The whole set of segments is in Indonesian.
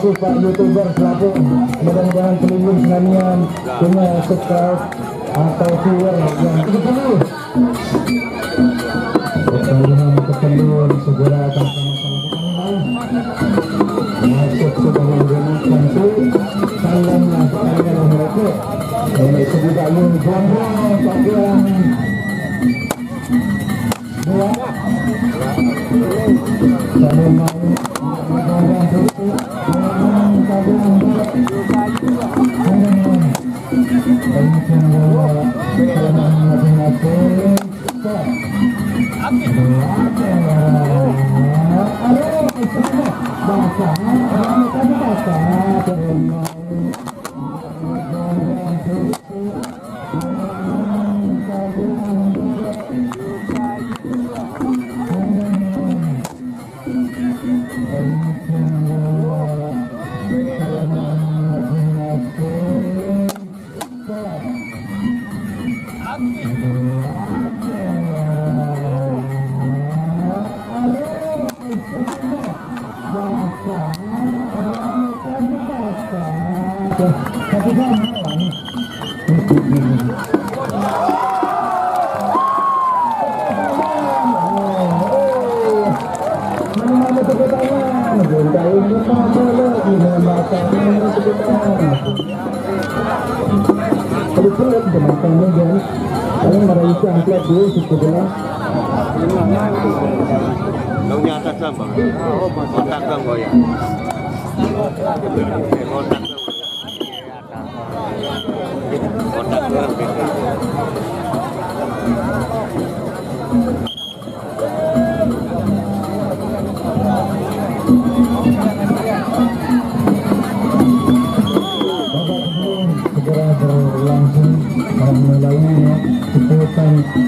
kasih Pak YouTuber selaku mudah-mudahan pelindung sekalian punya subscribe atau viewer yang ketemu. Kalian ketemu segera akan sama-sama masuk sudah menggunakan salamnya kalian mereka ini sudah menggunakan pakaian dua saya mau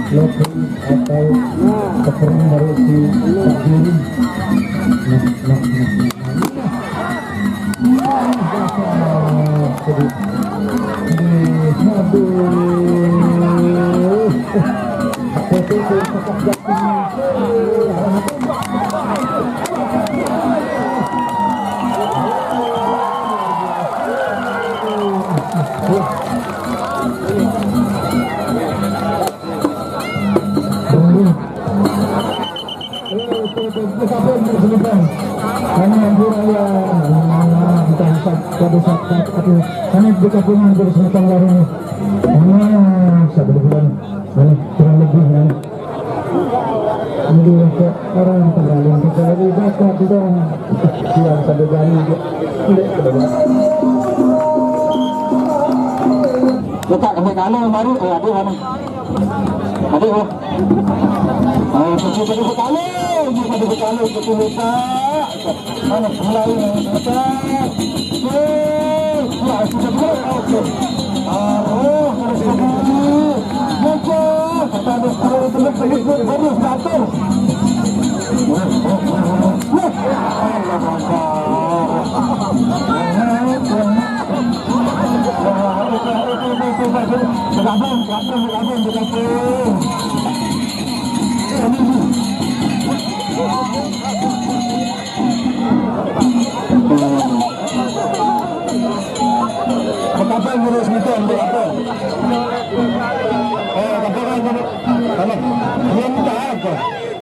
logo atau keperan dari si Pak Diri. Kami bergabungan bersama baru satu bulan kurang lebih kan. Jadi untuk orang kembali kita lebih baca juga siang satu kali letak sampai kalau baru aduh mana aduh seperti kalau betul lupa mana mulai kapan ngurus betul berapa? Kapan ngurus? Kalau dia minta apa?